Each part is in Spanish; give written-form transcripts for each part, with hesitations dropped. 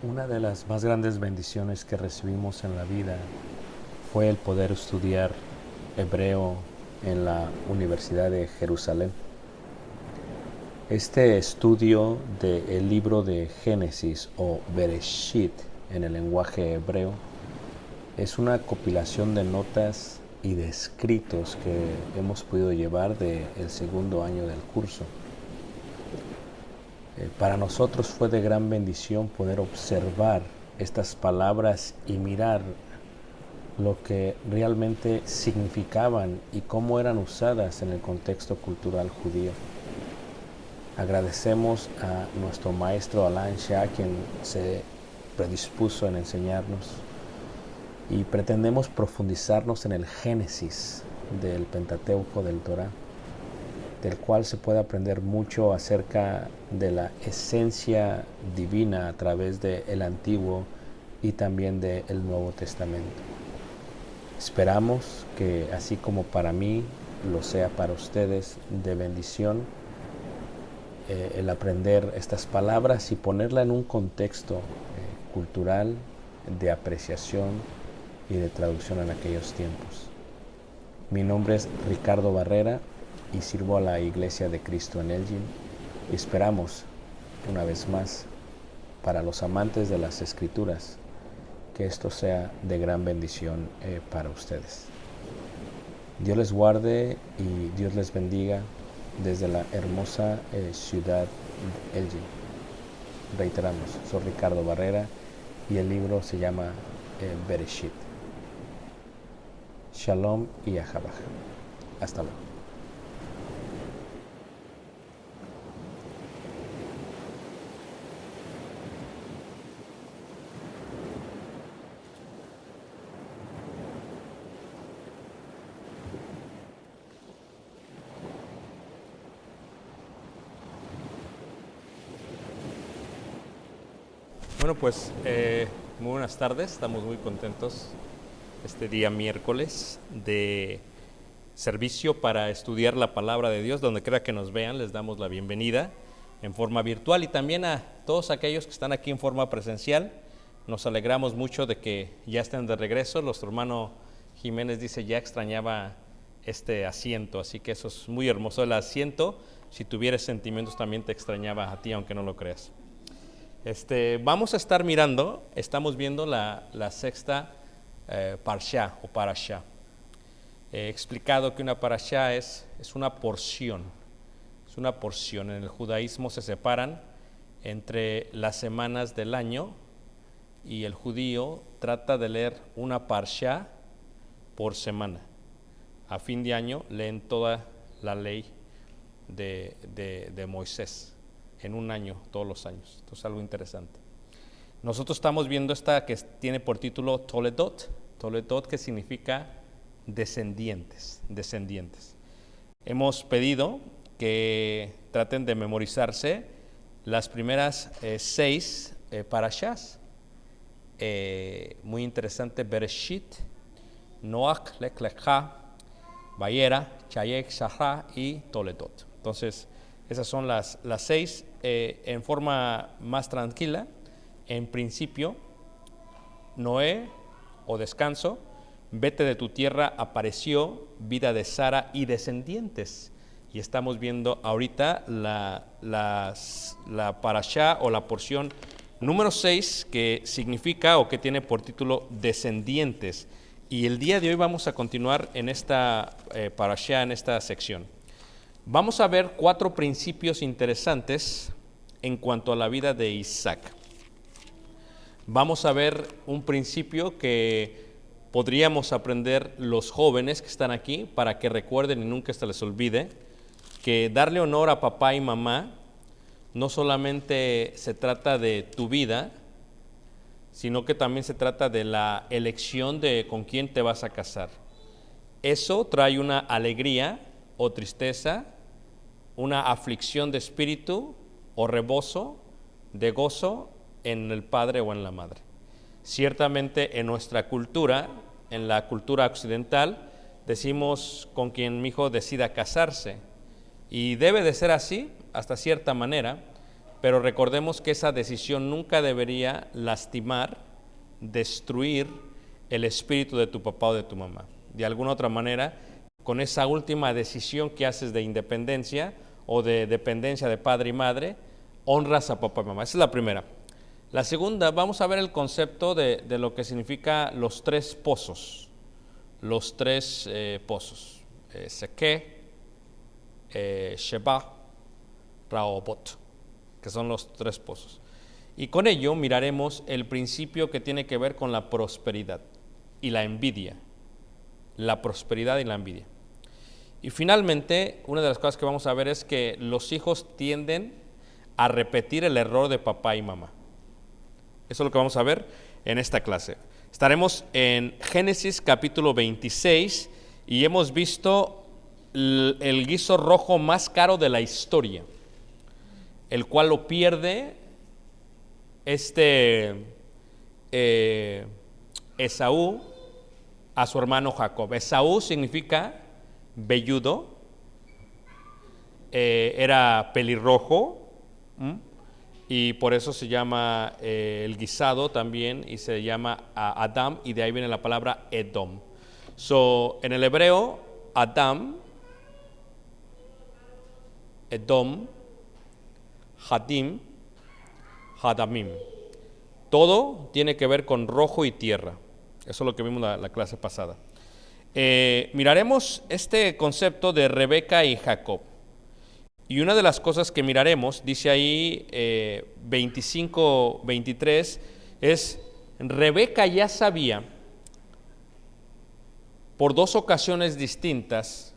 Una de las más grandes bendiciones que recibimos en la vida fue el poder estudiar hebreo en la Universidad de Jerusalén. Este estudio del libro de Génesis o Bereshit en el lenguaje hebreo es una compilación de notas y de escritos que hemos podido llevar del segundo año del curso. Para nosotros fue de gran bendición poder observar estas palabras y mirar lo que realmente significaban y cómo eran usadas en el contexto cultural judío. Agradecemos a nuestro maestro Alan Shah, quien se predispuso en enseñarnos, y pretendemos profundizarnos en el Génesis del Pentateuco del Torá, del cual se puede aprender mucho acerca de la esencia divina a través del Antiguo y también del Nuevo Testamento. Esperamos que, así como para mí, lo sea para ustedes de bendición el aprender estas palabras y ponerla en un contexto cultural de apreciación y de traducción en aquellos tiempos. Mi nombre es Ricardo Barrera y sirvo a la Iglesia de Cristo en Elgin, y esperamos, una vez más, para los amantes de las Escrituras, que esto sea de gran bendición para ustedes. Dios les guarde y Dios les bendiga desde la hermosa ciudad de Elgin. Reiteramos, soy Ricardo Barrera y el libro se llama Bereshit. Shalom y Ahabaj. Hasta luego. Bueno, pues muy buenas tardes, estamos muy contentos este día miércoles de servicio para estudiar la palabra de Dios. Donde quiera que nos vean, les damos la bienvenida en forma virtual, y también a todos aquellos que están aquí en forma presencial. Nos alegramos mucho de que ya estén de regreso. Nuestro hermano Jiménez dice ya extrañaba este asiento, así que eso es muy hermoso. El asiento, si tuvieras sentimientos, también te extrañaba a ti, aunque no lo creas. Vamos a estar mirando, estamos viendo la sexta parsha o parasha. He explicado que una parasha es una porción. Es una porción. En el judaísmo se separan entre las semanas del año, y el judío trata de leer una parsha por semana. A fin de año leen toda la ley de Moisés en un año, todos los años. Esto es algo interesante. Nosotros estamos viendo esta que tiene por título Toledot. Toledot, que significa descendientes. Hemos pedido que traten de memorizarse las primeras 6 parashas. Muy interesante: Bereshit, Noach, Lech Lecha, Vayera, Chayek, Shahra y Toledot. Entonces, esas son las 6 en forma más tranquila. En principio, Noé o descanso, vete de tu tierra, apareció, vida de Sara y descendientes. Y estamos viendo ahorita la parashá o la porción número 6, que significa o que tiene por título descendientes. Y el día de hoy vamos a continuar en esta parashá, en esta sección. Vamos a ver 4 principios interesantes en cuanto a la vida de Isaac. Vamos a ver un principio que podríamos aprender los jóvenes que están aquí, para que recuerden y nunca se les olvide que darle honor a papá y mamá no solamente se trata de tu vida, sino que también se trata de la elección de con quién te vas a casar. Eso trae una alegría o tristeza, una aflicción de espíritu o rebozo de gozo en el padre o en la madre. Ciertamente en nuestra cultura, en la cultura occidental, decimos con quien mi hijo decida casarse, y debe de ser así hasta cierta manera, pero recordemos que esa decisión nunca debería lastimar, destruir el espíritu de tu papá o de tu mamá. De alguna otra manera, con esa última decisión que haces de independencia o de dependencia de padre y madre, honras a papá y mamá. Esa es la primera. La segunda, vamos a ver el concepto de lo que significa los tres pozos. Los tres pozos. Seké, Sheba, Rahobot, que son los tres pozos. Y con ello miraremos el principio que tiene que ver con la prosperidad y la envidia. La prosperidad y la envidia. Y finalmente, una de las cosas que vamos a ver es que los hijos tienden a repetir el error de papá y mamá. Eso es lo que vamos a ver en esta clase. Estaremos en Génesis capítulo 26 y hemos visto el guiso rojo más caro de la historia, el cual lo pierde Esaú a su hermano Jacob. Esaú significa velludo, era pelirrojo, y por eso se llama el guisado también, y se llama Adam, y de ahí viene la palabra Edom. En el hebreo, Adam, Edom, Hadim, Hadamim. Todo tiene que ver con rojo y tierra. Eso es lo que vimos la clase pasada. Miraremos este concepto de Rebeca y Jacob. Y una de las cosas que miraremos, dice ahí 25-23, es Rebeca ya sabía por dos ocasiones distintas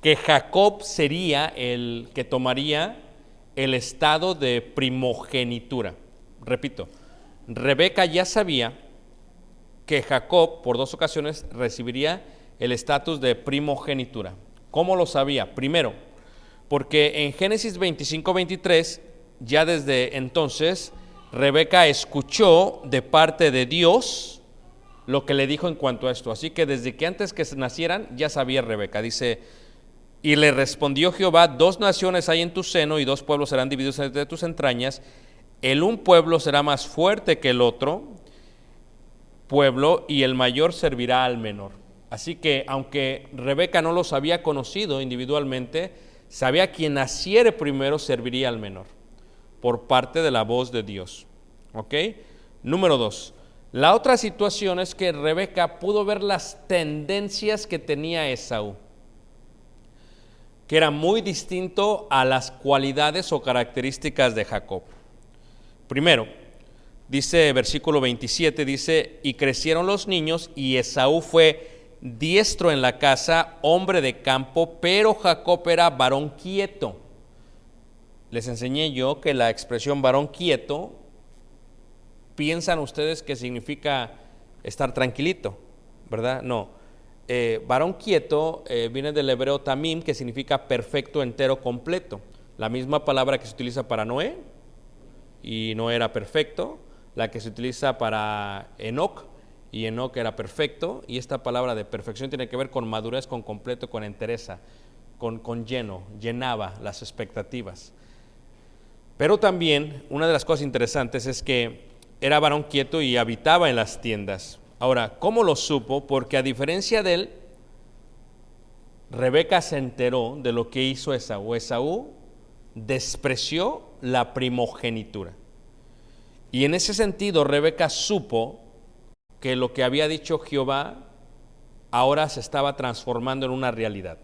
que Jacob sería el que tomaría el estado de primogenitura. Repito, Rebeca ya sabía que Jacob por dos ocasiones recibiría el estatus de primogenitura. ¿Cómo lo sabía? Primero, porque en Génesis 25-23, ya desde entonces, Rebeca escuchó de parte de Dios lo que le dijo en cuanto a esto. Así que desde que antes que nacieran, ya sabía Rebeca. Dice, y le respondió Jehová, 2 naciones hay en tu seno y 2 pueblos serán divididos entre tus entrañas. El un pueblo será más fuerte que el otro pueblo y el mayor servirá al menor. Así que aunque Rebeca no los había conocido individualmente, sabía quien naciere primero serviría al menor, por parte de la voz de Dios. ¿Ok? Número 2. La otra situación es que Rebeca pudo ver las tendencias que tenía Esaú, que era muy distinto a las cualidades o características de Jacob. Primero, dice versículo 27, dice, y crecieron los niños y Esaú fue diestro en la casa, hombre de campo, pero Jacob era varón quieto. Les enseñé yo que la expresión varón quieto, piensan ustedes que significa estar tranquilito, ¿verdad? No. Varón quieto viene del hebreo tamim, que significa perfecto, entero, completo. La misma palabra que se utiliza para Noé, y no era perfecto, la que se utiliza para Enoc, y Enoc era perfecto, y esta palabra de perfección tiene que ver con madurez, con completo, con entereza, con lleno, llenaba las expectativas. Pero también una de las cosas interesantes es que era varón quieto y habitaba en las tiendas. Ahora, ¿cómo lo supo? Porque a diferencia de él, Rebeca se enteró de lo que hizo Esaú. Esaú despreció la primogenitura. Y en ese sentido, Rebeca supo que lo que había dicho Jehová ahora se estaba transformando en una realidad.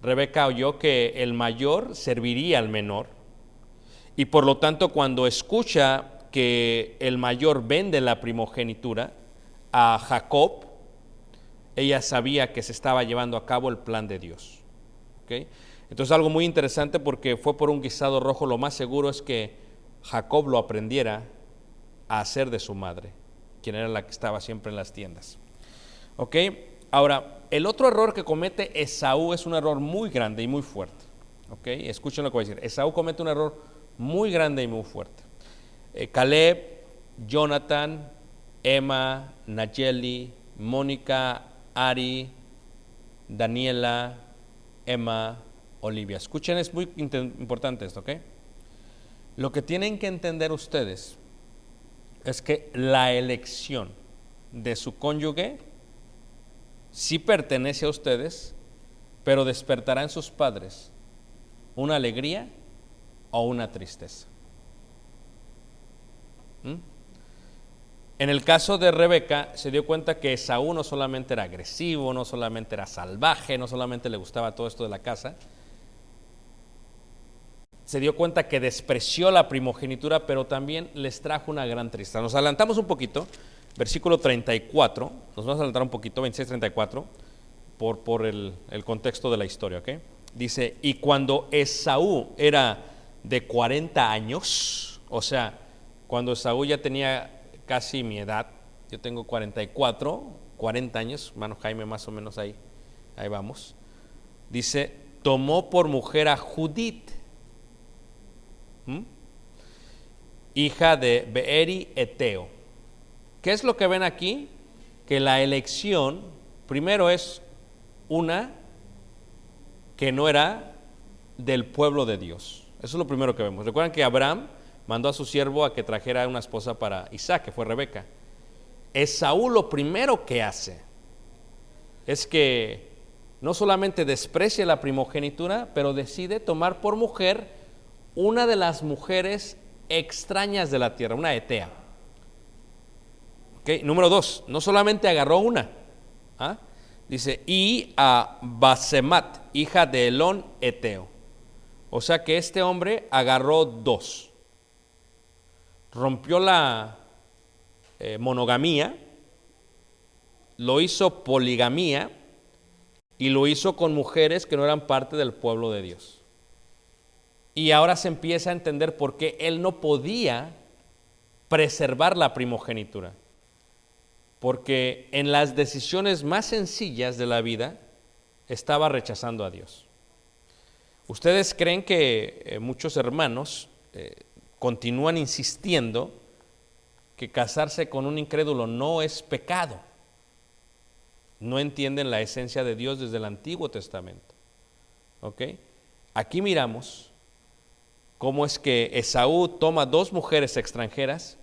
Rebeca oyó que el mayor serviría al menor, y por lo tanto, cuando escucha que el mayor vende la primogenitura a Jacob, ella sabía que se estaba llevando a cabo el plan de Dios. ¿Okay? Entonces, algo muy interesante, porque fue por un guisado rojo. Lo más seguro es que Jacob lo aprendiera a hacer de su madre, quien era la que estaba siempre en las tiendas. ¿Ok? Ahora, el otro error que comete Esaú es un error muy grande y muy fuerte. ¿Ok? Escuchen lo que voy a decir. Esaú comete un error muy grande y muy fuerte. Caleb, Jonathan, Emma, Nayeli, Mónica, Ari, Daniela, Emma, Olivia. Escuchen, es muy importante esto, ¿ok? Lo que tienen que entender ustedes es que la elección de su cónyuge sí pertenece a ustedes, pero despertará en sus padres una alegría o una tristeza. En el caso de Rebeca, se dio cuenta que Esaú no solamente era agresivo, no solamente era salvaje, no solamente le gustaba todo esto de la casa. Se dio cuenta que despreció la primogenitura, pero también les trajo una gran tristeza. Nos adelantamos un poquito, versículo 34, nos vamos a adelantar un poquito, 26-34, por el contexto de la historia, ¿ok? Dice, y cuando Esaú era de 40 años, o sea, cuando Esaú ya tenía casi mi edad, yo tengo 44, 40 años, hermano Jaime más o menos ahí vamos, dice, tomó por mujer a Judith, hija de Beeri Eteo. ¿Qué es lo que ven aquí? Que la elección, primero es una que no era del pueblo de Dios. Eso es lo primero que vemos. Recuerdan que Abraham mandó a su siervo a que trajera una esposa para Isaac, que fue Rebeca. Esaú lo primero que hace es que no solamente desprecia la primogenitura, pero decide tomar por mujer una de las mujeres extrañas de la tierra, una etea. Okay. Número 2, no solamente agarró una, dice, y a Basemat, hija de Elón Eteo. O sea que este hombre agarró 2. Rompió la monogamía, lo hizo poligamía y lo hizo con mujeres que no eran parte del pueblo de Dios. Y ahora se empieza a entender por qué él no podía preservar la primogenitura. Porque en las decisiones más sencillas de la vida estaba rechazando a Dios. ¿Ustedes creen que muchos hermanos continúan insistiendo que casarse con un incrédulo no es pecado? No entienden la esencia de Dios desde el Antiguo Testamento. ¿Ok? Aquí miramos cómo es que Esaú toma 2 mujeres extranjeras.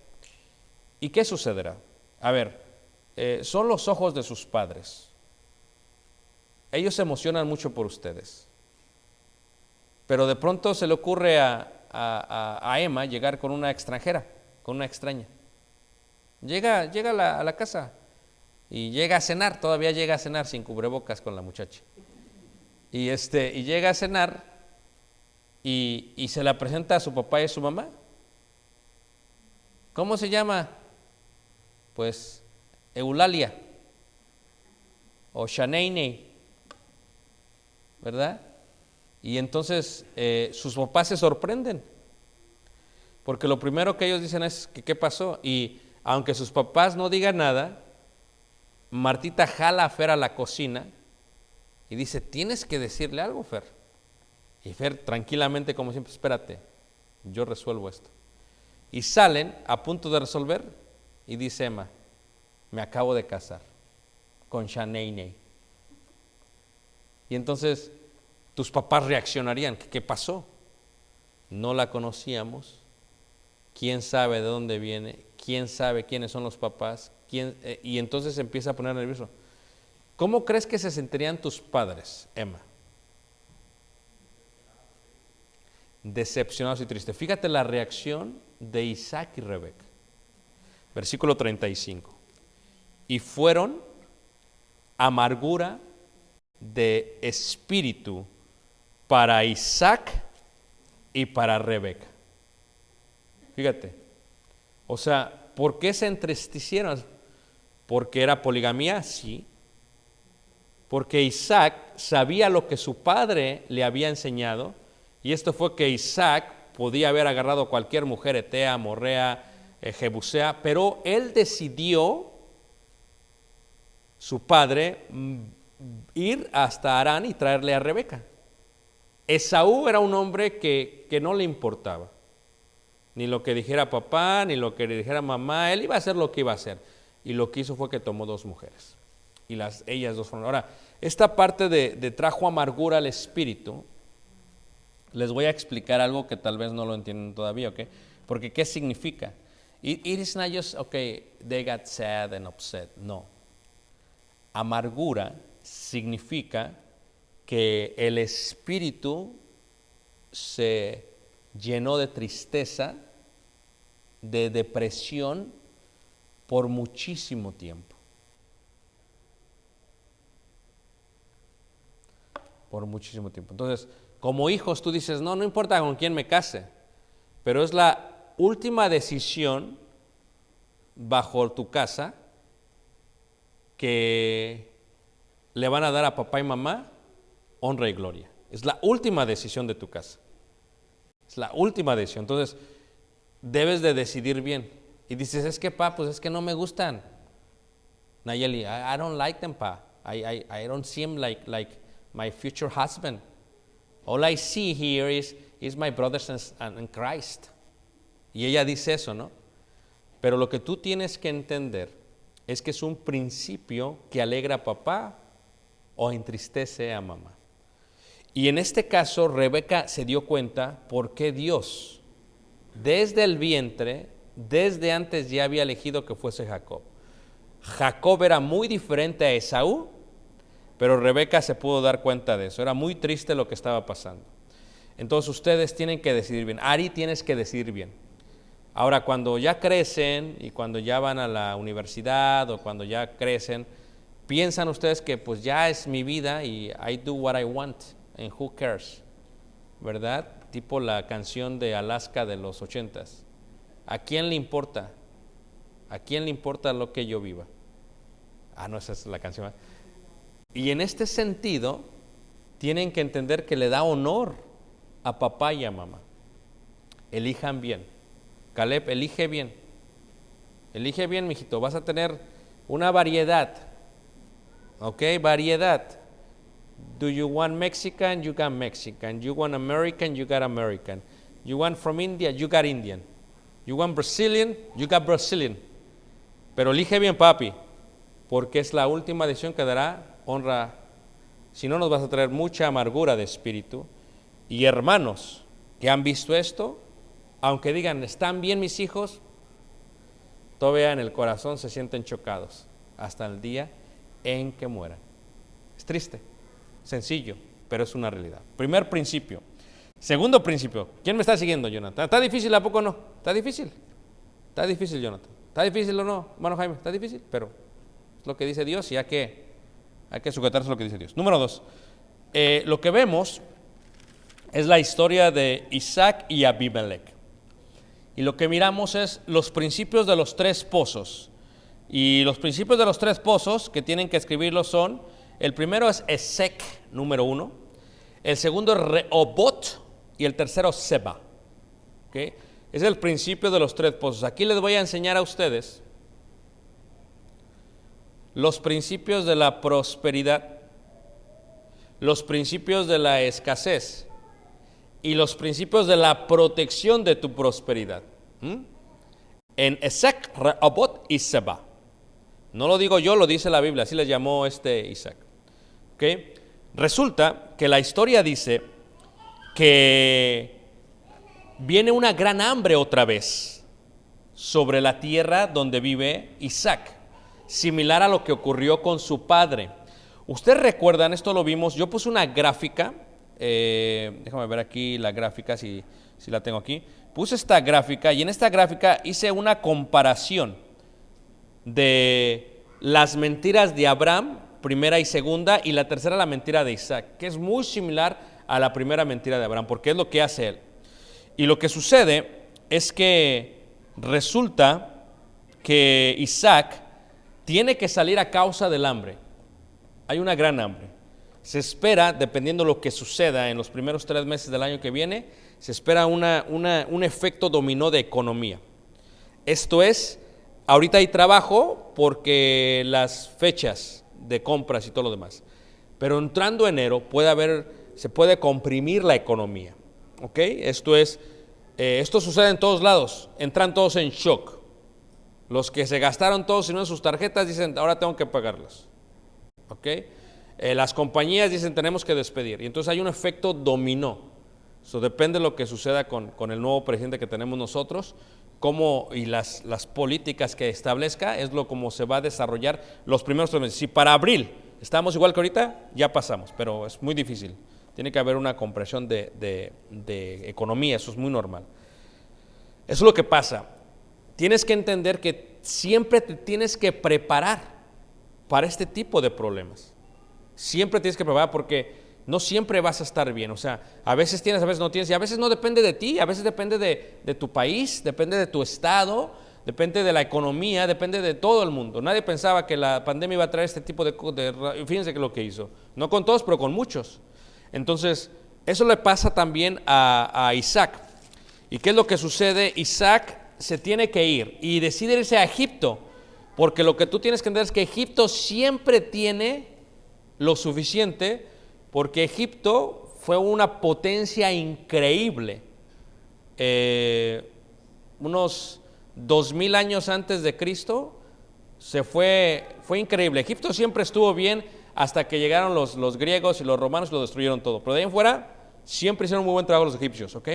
¿Y qué sucederá? A ver, son los ojos de sus padres. Ellos se emocionan mucho por ustedes. Pero de pronto se le ocurre a Emma llegar con una extranjera, con una extraña. Llega a la casa y llega a cenar, todavía llega a cenar sin cubrebocas con la muchacha. Y llega a cenar y se la presenta a su papá y a su mamá. ¿Cómo se llama? Pues Eulalia o Shanaine, ¿verdad? Y entonces sus papás se sorprenden, porque lo primero que ellos dicen es que ¿qué pasó? Y aunque sus papás no digan nada, Martita jala a Fer a la cocina y dice, tienes que decirle algo, Fer. Y Fer tranquilamente, como siempre, espérate, yo resuelvo esto. Y salen a punto de resolver y dice Emma, me acabo de casar con Shanaine. Y entonces tus papás reaccionarían, ¿qué pasó? No la conocíamos, quién sabe de dónde viene, quién sabe quiénes son los papás, y entonces se empieza a poner nervioso. ¿Cómo crees que se sentirían tus padres, Emma? Decepcionados y tristes. Fíjate la reacción de Isaac y Rebeca. Versículo 35. Y fueron amargura de espíritu para Isaac y para Rebeca. Fíjate, o sea, ¿por qué se entristecieron? ¿Porque era poligamía? Sí. Porque Isaac sabía lo que su padre le había enseñado, y esto fue que Isaac podía haber agarrado a cualquier mujer, etea, amorrea, jebusea, pero él decidió, su padre, ir hasta Harán y traerle a Rebeca. Esaú era un hombre que no le importaba ni lo que dijera papá, ni lo que le dijera mamá. Él iba a hacer lo que iba a hacer, y lo que hizo fue que tomó 2 mujeres, y ellas 2 fueron. Ahora, esta parte de trajo amargura al espíritu les voy a explicar algo que tal vez no lo entienden todavía, ¿ok? Porque ¿qué significa? It is not just, okay, they got sad and upset. No. Amargura significa que el espíritu se llenó de tristeza, de depresión por muchísimo tiempo. Por muchísimo tiempo. Entonces, como hijos tú dices, no importa con quién me case, pero es la última decisión bajo tu casa que le van a dar a papá y mamá honra y gloria. Es la última decisión de tu casa. Es la última decisión. Entonces, debes de decidir bien. Y dices, es que pa, pues es que no me gustan. Nayeli, I don't like them, pa. I don't see him like my future husband. All I see here is my brothers in Christ. Y ella dice eso, ¿no? Pero lo que tú tienes que entender es que es un principio que alegra a papá o entristece a mamá. Y en este caso, Rebeca se dio cuenta por qué Dios, desde el vientre, desde antes ya había elegido que fuese Jacob. Jacob era muy diferente a Esaú, pero Rebeca se pudo dar cuenta de eso. Era muy triste lo que estaba pasando. Entonces ustedes tienen que decidir bien. Ari, tienes que decidir bien. Ahora, cuando ya crecen y cuando ya van a la universidad o cuando ya crecen, piensan ustedes que pues ya es mi vida y I do what I want and who cares, ¿verdad? Tipo la canción de Alaska de los 80s. ¿A quién le importa? ¿A quién le importa lo que yo viva? No, esa es la canción. Y en este sentido, tienen que entender que le da honor a papá y a mamá. Elijan bien. Caleb, elige bien. Elige bien, mijito. Vas a tener una variedad. ¿Ok? Variedad. Do you want Mexican? You got Mexican. You want American? You got American. You want from India? You got Indian. You want Brazilian? You got Brazilian. Pero elige bien, papi, porque es la última decisión que dará honra. Si no, nos vas a traer mucha amargura de espíritu. Y hermanos que han visto esto, aunque digan, están bien mis hijos, todavía en el corazón se sienten chocados hasta el día en que mueran. Es triste, sencillo, pero es una realidad. Primer principio. Segundo principio. ¿Quién me está siguiendo, Jonathan? ¿Está difícil? ¿A poco no? ¿Está difícil? ¿Está difícil, Jonathan? ¿Está difícil o no, hermano Jaime? ¿Está difícil? Pero es lo que dice Dios y hay que sujetarse a lo que dice Dios. Número 2. Lo que vemos es la historia de Isaac y Abimelech. Y lo que miramos es los principios de los 3 pozos. Y los principios de los 3 pozos que tienen que escribirlos son, el primero es Esek, número 1. El segundo es Rehobot y el tercero Seba. ¿Okay? Es el principio de los 3 pozos. Aquí les voy a enseñar a ustedes los principios de la prosperidad, los principios de la escasez y los principios de la protección de tu prosperidad. En Esek, Rehobot y Seba. No lo digo yo, lo dice la Biblia, así le llamó Isaac. ¿Okay? Resulta que la historia dice que viene una gran hambre otra vez sobre la tierra donde vive Isaac, similar a lo que ocurrió con su padre. Ustedes recuerdan, esto lo vimos, yo puse una gráfica, déjame ver aquí la gráfica, si la tengo aquí. Puse esta gráfica y en esta gráfica hice una comparación de las mentiras de Abraham, primera y segunda, y la tercera la mentira de Isaac, que es muy similar a la primera mentira de Abraham, porque es lo que hace él. Y lo que sucede es que resulta que Isaac tiene que salir a causa del hambre. Hay una gran hambre. Se espera, dependiendo de lo que suceda en los primeros 3 meses del año que viene, se espera un efecto dominó de economía. Esto es, ahorita hay trabajo porque las fechas de compras y todo lo demás. Pero entrando enero se puede comprimir la economía. ¿Ok? Esto sucede en todos lados. Entran todos en shock. Los que se gastaron todos en sus tarjetas dicen, ahora tengo que pagarlas. ¿Ok? Las compañías dicen, tenemos que despedir. Y entonces hay un efecto dominó. So, depende de lo que suceda con el nuevo presidente que tenemos nosotros, cómo y las políticas que establezca, es lo como se va a desarrollar los primeros 3 meses. Si para abril estamos igual que ahorita, ya pasamos, pero es muy difícil. Tiene que haber una compresión de economía, eso es muy normal. Eso es lo que pasa. Tienes que entender que siempre te tienes que preparar para este tipo de problemas. Siempre tienes que preparar porque no siempre vas a estar bien. O sea, a veces tienes, a veces no tienes, y a veces no depende de ti, a veces depende de tu país, depende de tu estado, depende de la economía, depende de todo el mundo. Nadie pensaba que la pandemia iba a traer este tipo de fíjense que lo que hizo. No con todos, pero con muchos. Entonces, eso le pasa también a Isaac. ¿Y qué es lo que sucede? Isaac se tiene que ir y decide irse a Egipto, porque lo que tú tienes que entender es que Egipto siempre tiene lo suficiente, porque Egipto fue una potencia increíble. Unos 2000 años antes de Cristo fue increíble. Egipto siempre estuvo bien hasta que llegaron los griegos y los romanos y lo destruyeron todo. Pero de ahí en fuera siempre hicieron muy buen trabajo los egipcios, ¿ok?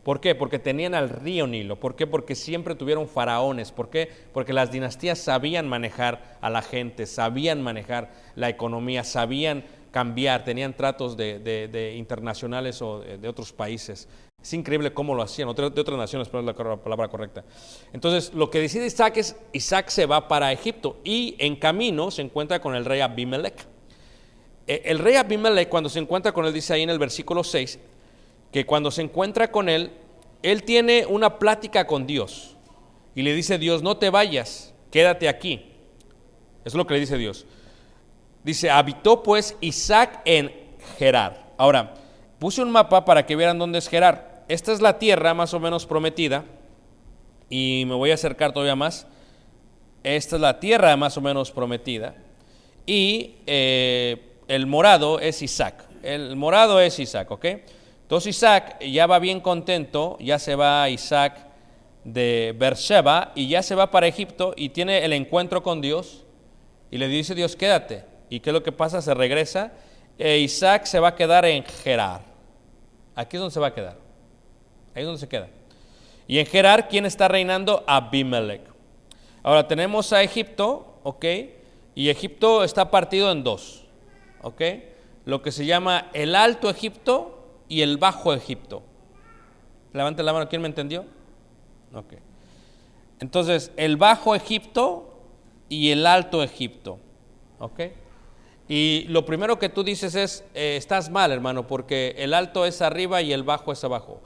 ¿Por qué? Porque tenían al río Nilo. ¿Por qué? Porque siempre tuvieron faraones. ¿Por qué? Porque las dinastías sabían manejar a la gente, sabían manejar la economía, sabían cambiar, tenían tratos de internacionales o de otros países. Es increíble cómo lo hacían, de otras naciones, pero es la palabra correcta. Entonces, lo que decide Isaac es, Isaac se va para Egipto y en camino se encuentra con el rey Abimelech. El rey Abimelech, cuando se encuentra con él, dice ahí en el versículo 6, que cuando se encuentra con él tiene una plática con Dios y le dice Dios, no te vayas, quédate aquí. Eso es lo que le dice Dios. Dice, habitó pues Isaac en Gerar. Ahora, puse un mapa para que vieran dónde es Gerar. Esta es la tierra más o menos prometida y me voy a acercar todavía más. Esta es la tierra más o menos prometida y el morado es Isaac. El morado es Isaac, ¿ok? Entonces Isaac ya va bien contento, ya se va Isaac de Beersheba y ya se va para Egipto y tiene el encuentro con Dios y le dice Dios, quédate. ¿Y qué es lo que pasa? Se regresa Isaac se va a quedar en Gerar. Aquí es donde se va a quedar. Ahí es donde se queda. Y en Gerar, ¿quién está reinando? Abimelech. Ahora tenemos a Egipto, ¿ok? Y Egipto está partido en dos, ¿ok? Lo que se llama el Alto Egipto y el Bajo Egipto. Levanten la mano, ¿quién me entendió? Ok. Entonces, el Bajo Egipto y el Alto Egipto, ¿ok? Y lo primero que tú dices es, estás mal, hermano, porque el alto es arriba y el bajo es abajo.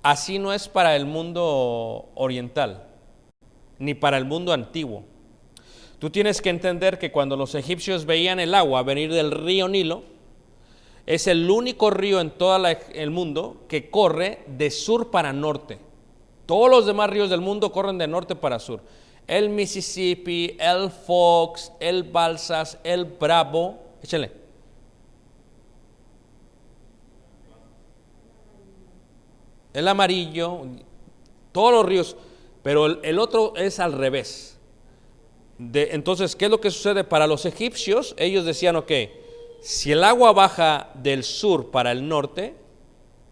Así no es para el mundo oriental, ni para el mundo antiguo. Tú tienes que entender que cuando los egipcios veían el agua venir del río Nilo, es el único río en todo el mundo que corre de sur para norte. Todos los demás ríos del mundo corren de norte para sur. El Mississippi, el Fox, el Balsas, el Bravo, échale. El amarillo, todos los ríos, pero el otro es al revés. Entonces, ¿qué es lo que sucede? Para los egipcios, ellos decían, ok, si el agua baja del sur para el norte,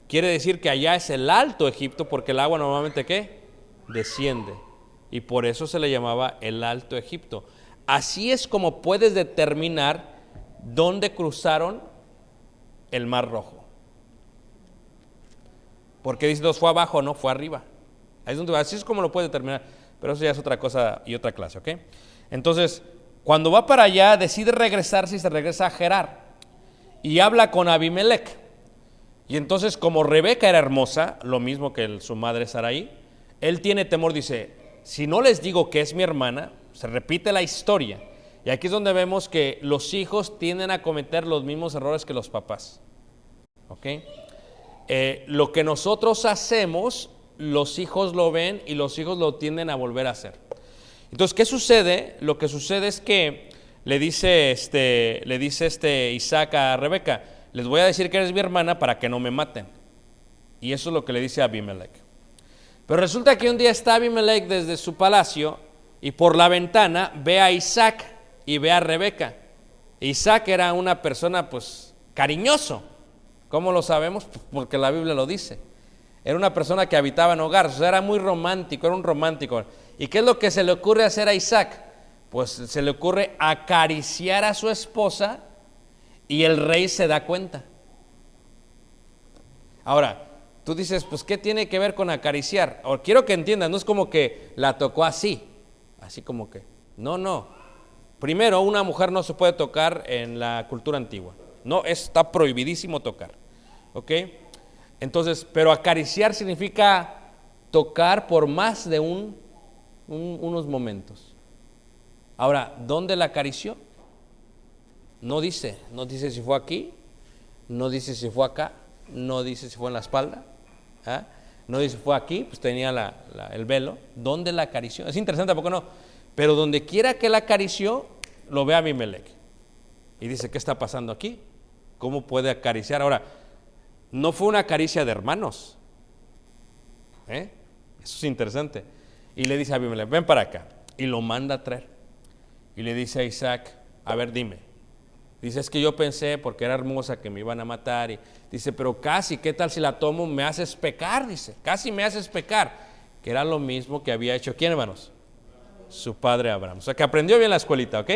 quiere decir que allá es el Alto Egipto, porque el agua normalmente, ¿qué? Desciende. Y por eso se le llamaba el Alto Egipto. Así es como puedes determinar dónde cruzaron el Mar Rojo. Porque dice, fue abajo, no, fue arriba. Así es como lo puedes determinar. Pero eso ya es otra cosa y otra clase, ¿ok? Entonces, cuando va para allá, decide regresarse y se regresa a Gerar. Y habla con Abimelech. Y entonces, como Rebeca era hermosa, lo mismo que su madre Sarai, él tiene temor, dice, si no les digo que es mi hermana, se repite la historia. Y aquí es donde vemos que los hijos tienden a cometer los mismos errores que los papás. ¿Ok? Lo que nosotros hacemos, los hijos lo ven y los hijos lo tienden a volver a hacer. Entonces, ¿qué sucede? Lo que sucede es que le dice Isaac a Rebeca, les voy a decir que eres mi hermana para que no me maten. Y eso es lo que le dice a Abimelech. Pero resulta que un día está Abimelech desde su palacio y por la ventana ve a Isaac y ve a Rebeca. Isaac era una persona pues cariñoso. ¿Cómo lo sabemos? Porque la Biblia lo dice. Era una persona que habitaba en hogar, o sea, era muy romántico, era un romántico. ¿Y qué es lo que se le ocurre hacer a Isaac? Pues se le ocurre acariciar a su esposa y el rey se da cuenta. Ahora, tú dices, pues ¿qué tiene que ver con acariciar? O quiero que entiendan, no es como que la tocó así como que, no. Primero, una mujer no se puede tocar en la cultura antigua, no, está prohibidísimo tocar, ¿ok? Entonces, pero acariciar significa tocar por más de unos momentos. Ahora, ¿dónde la acarició? No dice si fue aquí, no dice si fue acá, no dice si fue en la espalda, ¿ah? No dice si fue aquí, pues tenía el velo. ¿Dónde la acarició? Es interesante, ¿por qué no? Pero donde quiera que la acarició, lo ve Abimelech. Y dice, ¿qué está pasando aquí? ¿Cómo puede acariciar? Ahora, no fue una caricia de hermanos. Eso es interesante. Y le dice a Abimelech, ven para acá. Y lo manda a traer. Y le dice a Isaac, a ver, dime. Dice, es que yo pensé, porque era hermosa, que me iban a matar. Y dice, pero casi, ¿qué tal si la tomo? Me haces pecar, dice. Casi me haces pecar. Que era lo mismo que había hecho, ¿quién, hermanos? Su padre Abraham. O sea, que aprendió bien la escuelita, ¿ok?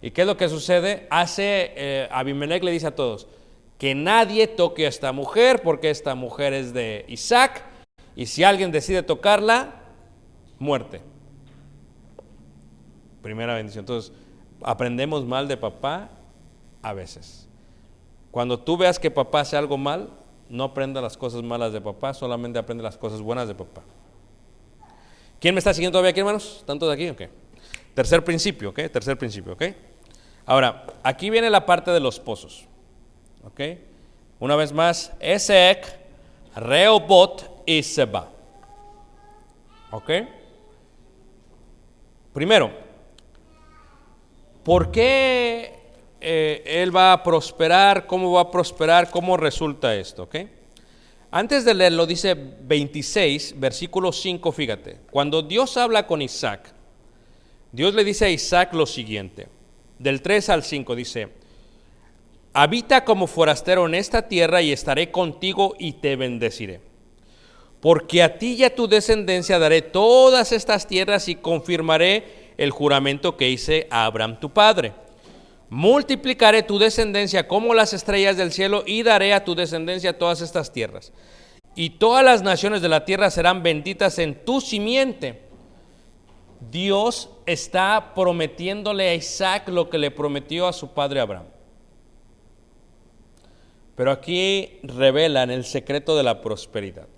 ¿Y qué es lo que sucede? Abimelech le dice a todos, que nadie toque a esta mujer, porque esta mujer es de Isaac. Y si alguien decide tocarla, muerte. Primera bendición. Entonces, aprendemos mal de papá a veces. Cuando tú veas que papá hace algo mal, no aprenda las cosas malas de papá, solamente aprende las cosas buenas de papá. ¿Quién me está siguiendo todavía aquí, hermanos? ¿Están todos aquí? Ok. Tercer principio, ¿ok? Ahora, aquí viene la parte de los pozos. ¿Ok? Una vez más, Esek, Rehobot y Seba. ¿Ok? Primero, ¿por qué él va a prosperar? ¿Cómo va a prosperar? ¿Cómo resulta esto? ¿Ok? Antes de leerlo, dice 26, versículo 5, fíjate. Cuando Dios habla con Isaac, Dios le dice a Isaac lo siguiente. Del 3 al 5 dice, habita como forastero en esta tierra y estaré contigo y te bendeciré. Porque a ti y a tu descendencia daré todas estas tierras y confirmaré el juramento que hice a Abraham tu padre. Multiplicaré tu descendencia como las estrellas del cielo y daré a tu descendencia todas estas tierras. Y todas las naciones de la tierra serán benditas en tu simiente. Dios está prometiéndole a Isaac lo que le prometió a su padre Abraham. Pero aquí revelan el secreto de la prosperidad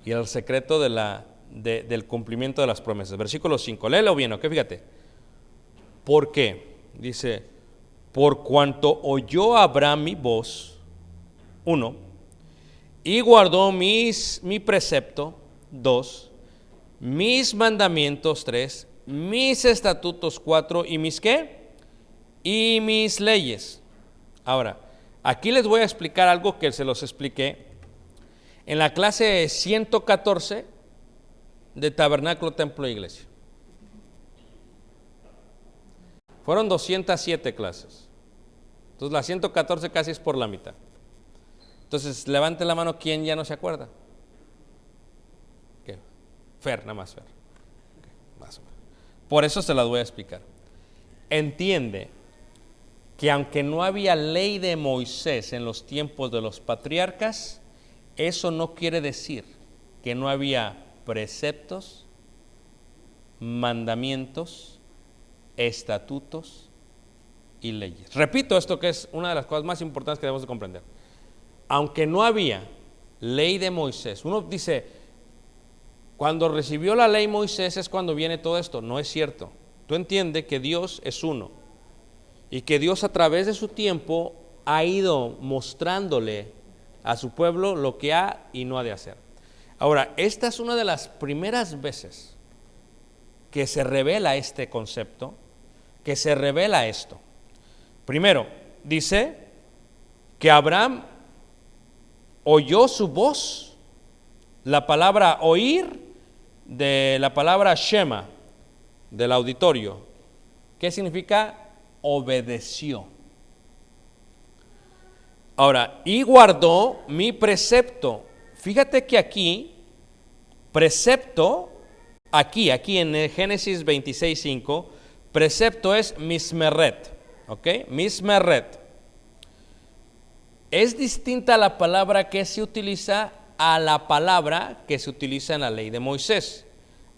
y el secreto del cumplimiento de las promesas. Versículo 5, léelo bien, ¿ok? Fíjate. ¿Por qué? Dice, por cuanto oyó Abraham mi voz, 1, y guardó mi precepto, 2, mis mandamientos, 3, mis estatutos, 4, y mis ¿qué? Y mis leyes. Ahora, aquí les voy a explicar algo que se los expliqué en la clase 114 de Tabernáculo, Templo e Iglesia. Fueron 207 clases. Entonces la 114 casi es por la mitad. Entonces levante la mano quien ya no se acuerda. ¿Qué? Fer, nada más Fer. Okay, más o menos. Por eso se las voy a explicar. Entiende que aunque no había ley de Moisés en los tiempos de los patriarcas, eso no quiere decir que no había preceptos, mandamientos, estatutos y leyes. Repito esto, que es una de las cosas más importantes que debemos de comprender. Aunque no había ley de Moisés, uno dice, cuando recibió la ley Moisés es cuando viene todo esto. No es cierto. Tú entiendes que Dios es uno y que Dios a través de su tiempo ha ido mostrándole a su pueblo lo que ha y no ha de hacer. Ahora, esta es una de las primeras veces que se revela este concepto, que se revela esto. Primero, dice que Abraham oyó su voz, la palabra oír de la palabra Shema, del auditorio. ¿Qué significa? Obedeció. Ahora, y guardó mi precepto. Fíjate que aquí, precepto, aquí en Génesis 26:5, precepto es mismeret, ¿ok? Mismeret. Es distinta la palabra que se utiliza a la palabra que se utiliza en la ley de Moisés,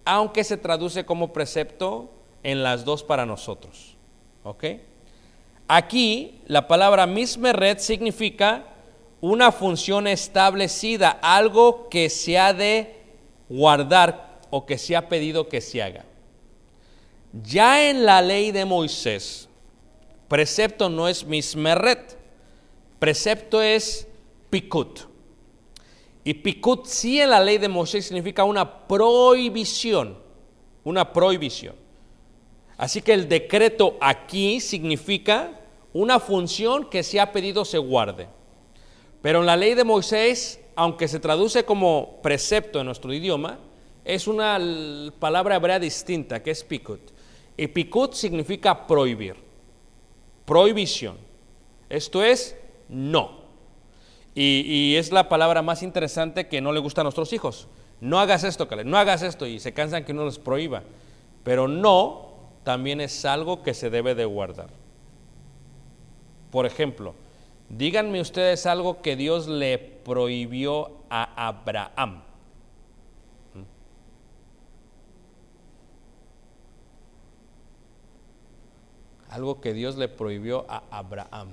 aunque se traduce como precepto en las dos para nosotros, ¿ok? Aquí la palabra mismeret significa una función establecida, algo que se ha de guardar o que se ha pedido que se haga. Ya en la ley de Moisés, precepto no es mismeret, precepto es pikut. Y pikut sí en la ley de Moisés significa una prohibición, una prohibición. Así que el decreto aquí significa una función que se ha pedido se guarde. Pero en la ley de Moisés, aunque se traduce como precepto en nuestro idioma, es una palabra hebrea distinta que es pikut. Y pikut significa prohibir, prohibición. Esto es no. Y es la palabra más interesante que no le gusta a nuestros hijos. No hagas esto, Caleb, no hagas esto, y se cansan que uno les prohíba. Pero no también es algo que se debe de guardar. Por ejemplo, díganme ustedes algo que Dios le prohibió a Abraham. Algo que Dios le prohibió a Abraham.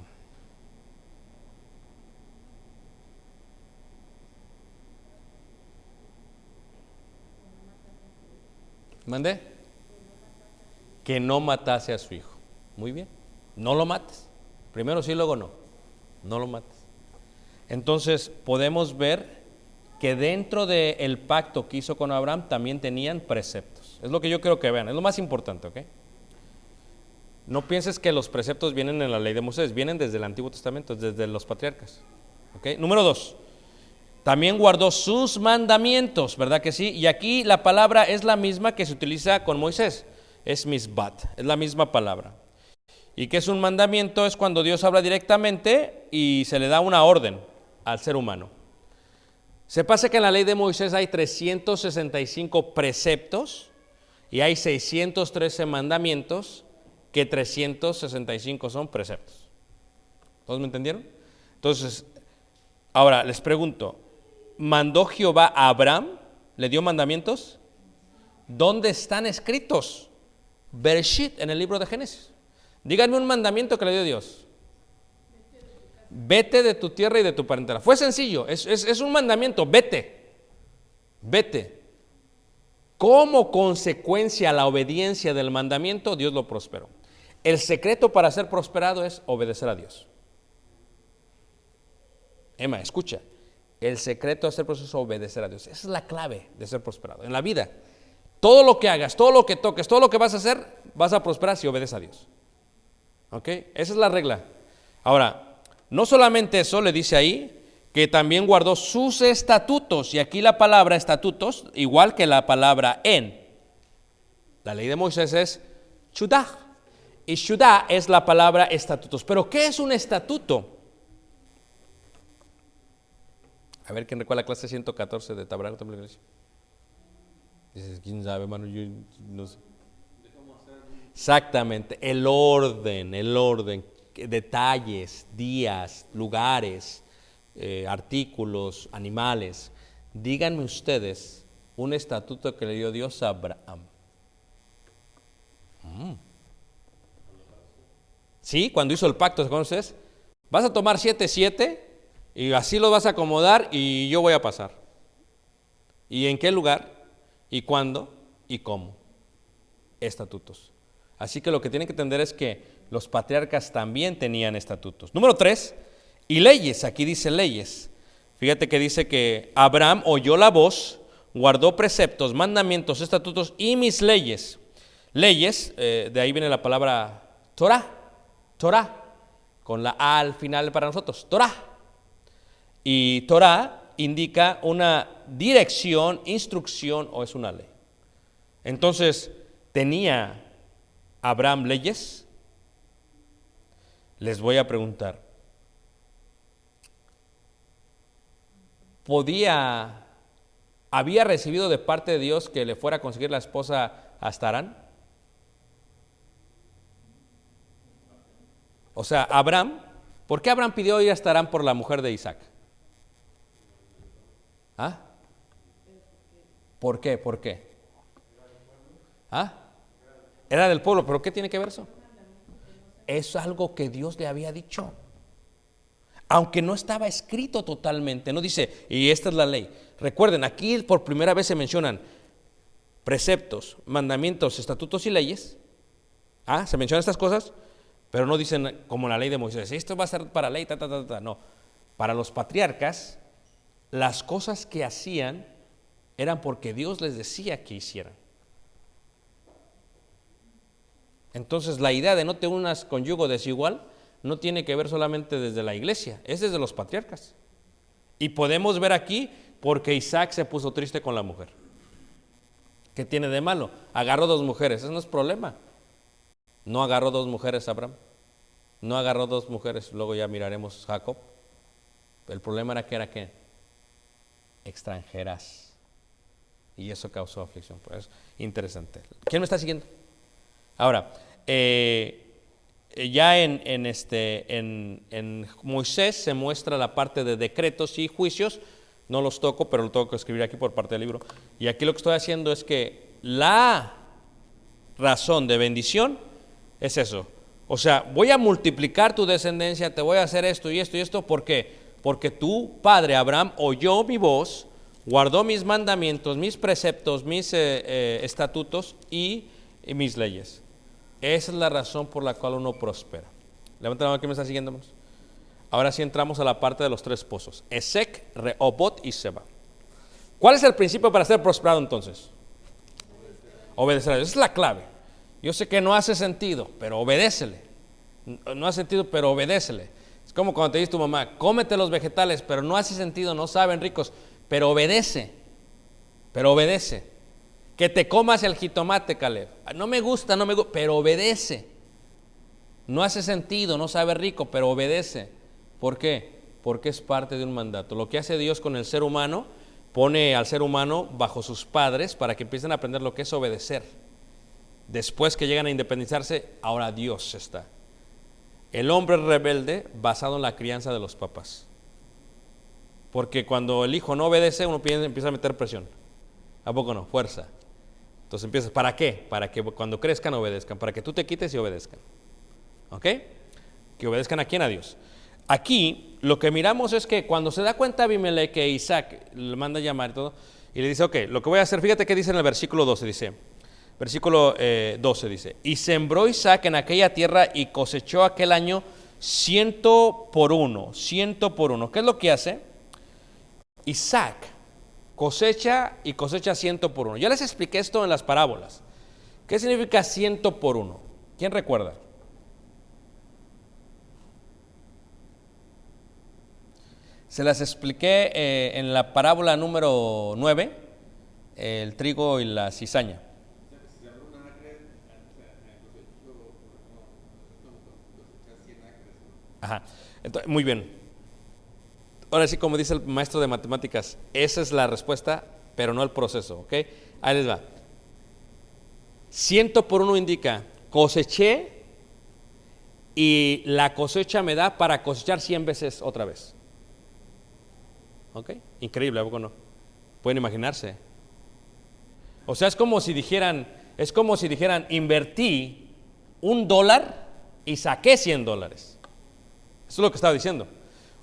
¿Mandé? Que no matase a su hijo. Muy bien. No lo mates. Primero sí, luego no. No lo mates. Entonces podemos ver que dentro del pacto que hizo con Abraham también tenían preceptos. Es lo que yo quiero que vean. Es lo más importante, ¿ok? No pienses que los preceptos vienen en la ley de Moisés. Vienen desde el Antiguo Testamento, desde los patriarcas. ¿Ok? Número 2. También guardó sus mandamientos, ¿verdad que sí? Y aquí la palabra es la misma que se utiliza con Moisés. Es misbat, es la misma palabra. ¿Y qué es un mandamiento? Es cuando Dios habla directamente y se le da una orden al ser humano. Se pasa que en la ley de Moisés hay 365 preceptos y hay 613 mandamientos, que 365 son preceptos. ¿Todos me entendieron? Entonces, ahora les pregunto, ¿mandó Jehová a Abraham? ¿Le dio mandamientos? ¿Dónde están escritos? Bereshit, en el libro de Génesis. Díganme un mandamiento que le dio Dios. Vete de tu tierra y de tu parentela. Fue sencillo, es un mandamiento, vete. Como consecuencia a la obediencia del mandamiento, Dios lo prosperó. El secreto para ser prosperado es obedecer a Dios. Emma, escucha. El secreto de ser prosperado es obedecer a Dios. Esa es la clave de ser prosperado. En la vida, todo lo que hagas, todo lo que toques, todo lo que vas a hacer, vas a prosperar si obedeces a Dios. ¿Ok? Esa es la regla. Ahora, no solamente eso, le dice ahí, que también guardó sus estatutos. Y aquí la palabra estatutos, igual que la palabra en. La ley de Moisés es shudá. Y shudá es la palabra estatutos. ¿Pero qué es un estatuto? A ver, ¿quién recuerda la clase 114 de Tabernáculo Templo de Iglesia? Dices, ¿quién sabe, hermano? Yo no sé. Exactamente, el orden, detalles, días, lugares, artículos, animales. Díganme ustedes un estatuto que le dio Dios a Abraham. Sí, cuando hizo el pacto, entonces, vas a tomar 7 y así lo vas a acomodar y yo voy a pasar. ¿Y en qué lugar? ¿Y cuándo? ¿Y cómo? Estatutos. Así que lo que tienen que entender es que los patriarcas también tenían estatutos. Número 3, y leyes. Aquí dice leyes. Fíjate que dice que Abraham oyó la voz, guardó preceptos, mandamientos, estatutos y mis leyes. Leyes, de ahí viene la palabra Torah, con la A al final para nosotros, Torah. Y Torah indica una dirección, instrucción o es una ley. Entonces, ¿tenía Abraham leyes? Les voy a preguntar. había recibido de parte de Dios que le fuera a conseguir la esposa a Harán? O sea, Abraham, ¿por qué Abraham pidió ir a Harán por la mujer de Isaac? ¿Ah? ¿Por qué? ¿Por qué? ¿Ah? Era del pueblo, pero ¿qué tiene que ver eso? Es algo que Dios le había dicho. Aunque no estaba escrito totalmente, no dice, y esta es la ley. Recuerden, aquí por primera vez se mencionan preceptos, mandamientos, estatutos y leyes. Se mencionan estas cosas, pero no dicen como la ley de Moisés, esto va a ser para ley, no. Para los patriarcas, las cosas que hacían eran porque Dios les decía que hicieran. Entonces la idea de no te unas con yugo desigual no tiene que ver solamente desde la iglesia, es desde los patriarcas. Y podemos ver aquí porque Isaac se puso triste con la mujer. ¿Qué tiene de malo? Agarró 2 mujeres, eso no es problema. No agarró 2 mujeres Abraham, no agarró 2 mujeres, luego ya miraremos Jacob. El problema era que extranjeras, y eso causó aflicción. Pues interesante. ¿Quién me está siguiendo? Ahora, ya en Moisés se muestra la parte de decretos y juicios. No los toco, pero lo tengo que escribir aquí por parte del libro. Y aquí lo que estoy haciendo es que la razón de bendición es eso. O sea, voy a multiplicar tu descendencia, te voy a hacer esto y esto y esto. ¿Por qué? Porque tu padre Abraham oyó mi voz, guardó mis mandamientos, mis preceptos, mis estatutos y mis leyes. Esa es la razón por la cual uno prospera. Levanta la mano que me está siguiendo. Ahora sí entramos a la parte de los 3 pozos: Esek, Rehobot y Seba. ¿Cuál es el principio para ser prosperado entonces? Obedecer a Dios. Esa es la clave. Yo sé que no hace sentido, pero obedécele. No hace sentido, pero obedécele. Es como cuando te dice tu mamá, cómete los vegetales, pero no hace sentido, no saben ricos, pero obedece. Pero obedece. Que te comas el jitomate, Caleb. No me gusta, pero obedece. No hace sentido, no sabe rico, pero obedece. ¿Por qué? Porque es parte de un mandato. Lo que hace Dios con el ser humano, pone al ser humano bajo sus padres para que empiecen a aprender lo que es obedecer. Después que llegan a independizarse, ahora Dios está. El hombre es rebelde basado en la crianza de los papás. Porque cuando el hijo no obedece, uno empieza a meter presión. ¿A poco no? Fuerza. Entonces empiezas, ¿para qué? Para que cuando crezcan obedezcan, para que tú te quites y obedezcan. ¿Ok? Que obedezcan a quién, a Dios. Aquí lo que miramos es que cuando se da cuenta Abimelech que Isaac le manda a llamar y todo, y le dice, ok, lo que voy a hacer, fíjate que dice en el versículo 12, versículo 12 dice, y sembró Isaac en aquella tierra y cosechó aquel año 100 por 1. ¿Qué es lo que hace? Isaac cosecha y cosecha 100 por 1. Ya les expliqué esto en las parábolas. ¿Qué significa 100 por 1? ¿Quién recuerda? Se las expliqué en la parábola número 9, el trigo y la cizaña. Ajá. Entonces, muy bien. Ahora sí, como dice el maestro de matemáticas, esa es la respuesta, pero no el proceso, ¿ok? Ahí les va. 100 por 1 indica, coseché y la cosecha me da para cosechar 100 veces otra vez. ¿Ok? Increíble, ¿a poco no? Pueden imaginarse. O sea, es como si dijeran, invertí $1 y saqué $100. Eso es lo que estaba diciendo.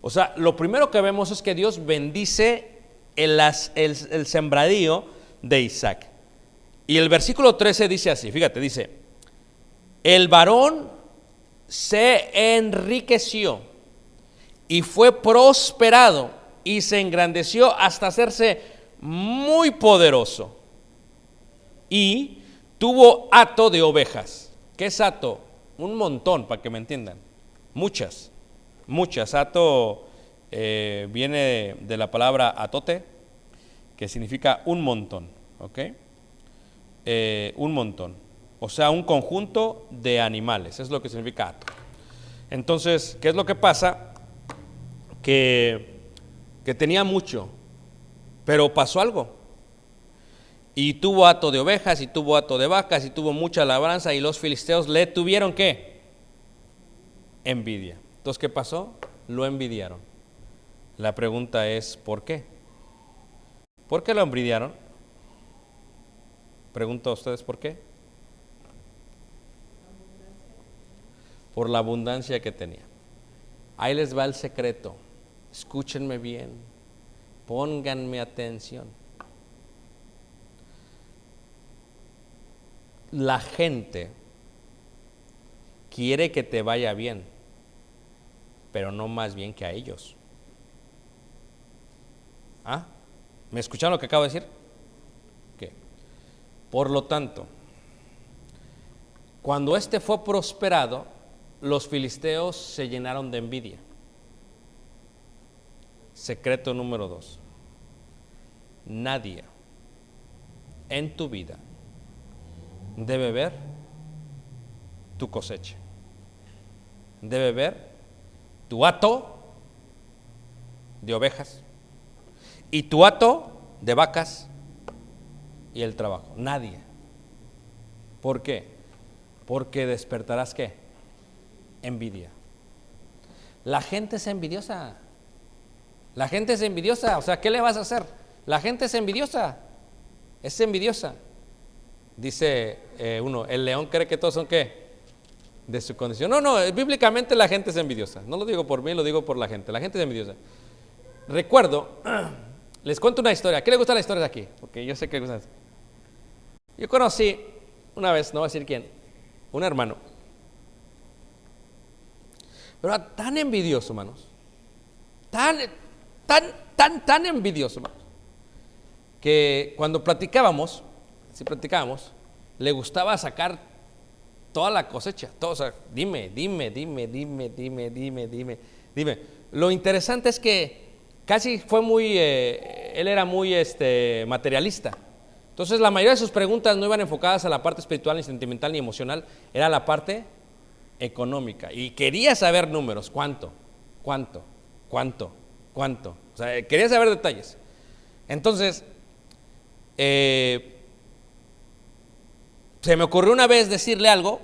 O sea, lo primero que vemos es que Dios bendice el sembradío de Isaac. Y el versículo 13 dice así, fíjate, dice, el varón se enriqueció y fue prosperado y se engrandeció hasta hacerse muy poderoso y tuvo hato de ovejas. ¿Qué es hato? Un montón, para que me entiendan. Muchas. Hato viene de la palabra atote, que significa un montón, ¿ok? Un montón. O sea, un conjunto de animales, es lo que significa hato. Entonces, ¿qué es lo que pasa? Que tenía mucho. Pero pasó algo. Y tuvo hato de ovejas, y tuvo hato de vacas, y tuvo mucha labranza, y los filisteos le tuvieron ¿qué? Envidia. Entonces, ¿qué pasó? Lo envidiaron. La pregunta es, ¿por qué? ¿Por qué lo envidiaron? Pregunto a ustedes, ¿por qué? Por la abundancia que tenía. Ahí les va el secreto. Escúchenme bien. Pónganme atención. La gente quiere que te vaya bien, pero no más bien que a ellos. ¿Ah? ¿Me escucharon lo que acabo de decir? ¿Qué? Por lo tanto, cuando este fue prosperado, los filisteos se llenaron de envidia. Secreto número 2. Nadie en tu vida debe ver tu cosecha. Debe ver tu hato de ovejas y tu hato de vacas y el trabajo. Nadie. ¿Por qué? Porque despertarás ¿qué? Envidia. La gente es envidiosa. La gente es envidiosa. O sea, ¿qué le vas a hacer? La gente es envidiosa. Es envidiosa. Dice uno, el león cree que todos son ¿qué? De su condición. No, bíblicamente la gente es envidiosa. No lo digo por mí, lo digo por la gente. La gente es envidiosa. Recuerdo, les cuento una historia. ¿A qué le gustan las historias aquí? Porque yo sé que les gustan. Yo conocí una vez, no voy a decir quién, un hermano. Pero era tan envidioso, hermanos. Tan envidioso, hermanos. Que cuando platicábamos, le gustaba sacar toda la cosecha. Todo, o sea, dime. Lo interesante es que casi fue muy, él era muy materialista. Entonces la mayoría de sus preguntas no iban enfocadas a la parte espiritual, ni sentimental, ni emocional. Era la parte económica. Y quería saber números. ¿Cuánto? O sea, quería saber detalles. Entonces, se me ocurrió una vez decirle algo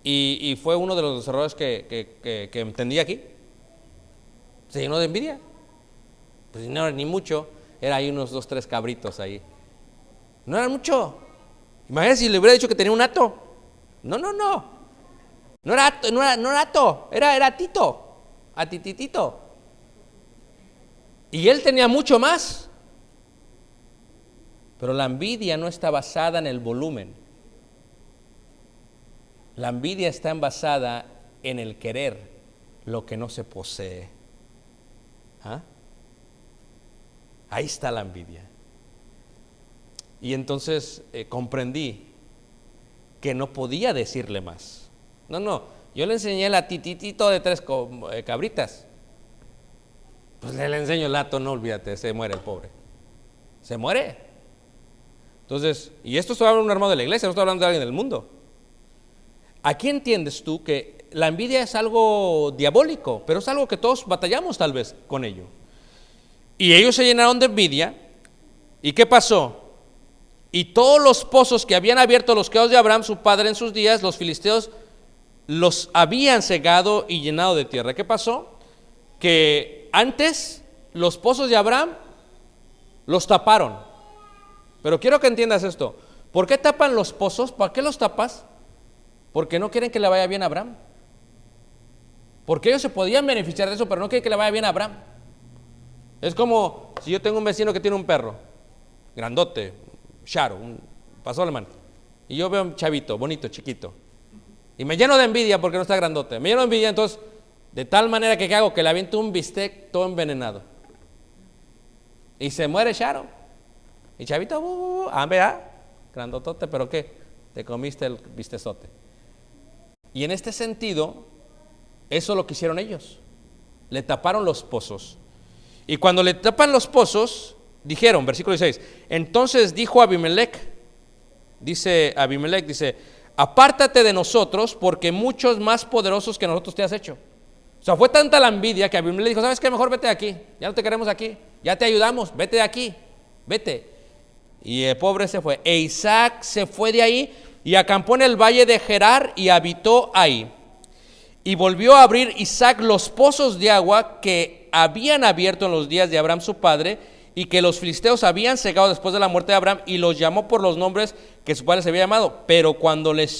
y fue uno de los errores que entendí aquí. Se llenó de envidia. Pues no era ni mucho, era ahí unos 2, 3 cabritos ahí. No era mucho. Imagínate si le hubiera dicho que tenía un hato. No era hato, era Tito, a tititito. Y él tenía mucho más. Pero la envidia no está basada en el volumen. La envidia está basada en el querer lo que no se posee. ¿Ah? Ahí está la envidia. Y entonces comprendí que no podía decirle más. No, yo le enseñé el atititito de 3 cabritas. Pues le enseño el hato, no olvídate, se muere el pobre. Se muere. Entonces, y esto estoy hablando de un hermano de la iglesia, no estoy hablando de alguien del mundo. Aquí entiendes tú que la envidia es algo diabólico, pero es algo que todos batallamos tal vez con ello. Y ellos se llenaron de envidia. ¿Y qué pasó? Y todos los pozos que habían abierto los criados de Abraham, su padre, en sus días, los filisteos los habían cegado y llenado de tierra. ¿Qué pasó? Que antes los pozos de Abraham los taparon. Pero quiero que entiendas esto. ¿Por qué tapan los pozos? ¿Para qué los tapas? Porque no quieren que le vaya bien a Abraham. Porque ellos se podían beneficiar de eso, pero no quieren que le vaya bien a Abraham. Es como si yo tengo un vecino que tiene un perro grandote, Sharo, un pastor alemán, y yo veo un chavito, bonito, chiquito, y me lleno de envidia porque no está grandote. Me lleno de envidia, entonces, de tal manera que ¿qué hago? Que le aviento un bistec todo envenenado. Y se muere Sharo. Y chavito, vea, grandotote, pero ¿qué? Te comiste el bistezote. Y en este sentido, eso es lo que hicieron ellos. Le taparon los pozos. Y cuando le tapan los pozos, dijeron, versículo 16, entonces dijo Abimelech, dice, apártate de nosotros, porque muchos más poderosos que nosotros te has hecho. O sea, fue tanta la envidia que Abimelech dijo, ¿sabes qué? Mejor vete de aquí, ya no te queremos aquí. ya te ayudamos, vete de aquí, vete. Y el pobre se fue. E Isaac se fue de ahí y acampó en el valle de Gerar y habitó ahí. Y volvió a abrir Isaac los pozos de agua que habían abierto en los días de Abraham su padre, y que los filisteos habían cegado después de la muerte de Abraham, y los llamó por los nombres que su padre se había llamado. Pero cuando los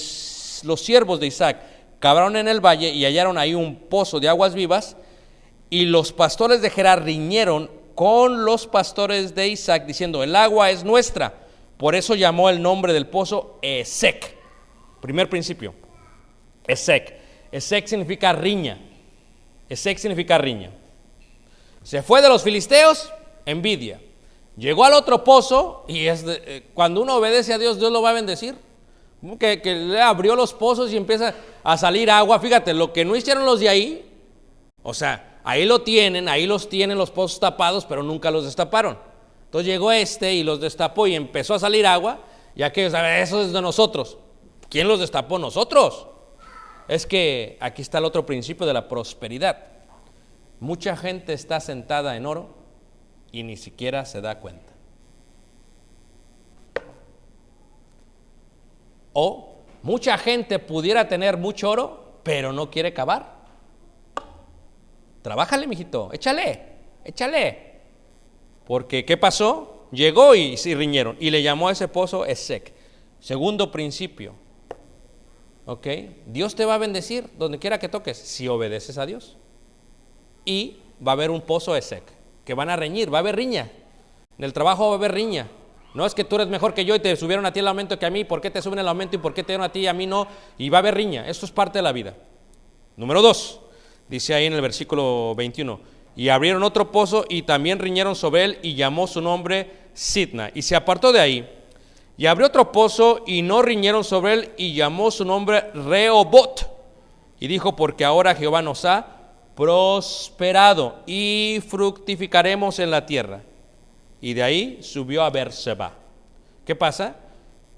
siervos de Isaac cavaron en el valle y hallaron ahí un pozo de aguas vivas, y los pastores de Gerar riñeron con los pastores de Isaac, diciendo: el agua es nuestra. Por eso llamó el nombre del pozo Esek. Primer principio, Esek. Esek significa riña. Esek significa riña. Se fue de los filisteos, envidia. Llegó al otro pozo y cuando uno obedece a Dios, Dios lo va a bendecir. Que le abrió los pozos y empieza a salir agua. Fíjate, lo que no hicieron los de ahí, o sea, ahí los tienen los pozos tapados, pero nunca los destaparon. Entonces llegó y los destapó y empezó a salir agua. Y aquellos, eso es de nosotros. ¿Quién los destapó? Nosotros. Es que aquí está el otro principio de la prosperidad. Mucha gente está sentada en oro y ni siquiera se da cuenta. O mucha gente pudiera tener mucho oro, pero no quiere cavar. Trabájale, mijito, échale. Porque, ¿qué pasó? Llegó y se riñeron y le llamó a ese pozo Esek. Segundo principio. ¿Ok? Dios te va a bendecir donde quiera que toques, si obedeces a Dios. Y va a haber un pozo Esek, que van a reñir, va a haber riña. En el trabajo va a haber riña. No es que tú eres mejor que yo y te subieron a ti el aumento que a mí. ¿Por qué te suben el aumento y por qué te dieron a ti y a mí no? Y va a haber riña. Esto es parte de la vida. Número 2, dice ahí en el versículo 21. Y abrieron otro pozo y también riñeron sobre él, y llamó su nombre Sitna. Y se apartó de ahí. Y abrió otro pozo y no riñeron sobre él, y llamó su nombre Rehobot. Y dijo: porque ahora Jehová nos ha prosperado y fructificaremos en la tierra. Y de ahí subió a Beerseba. ¿Qué pasa?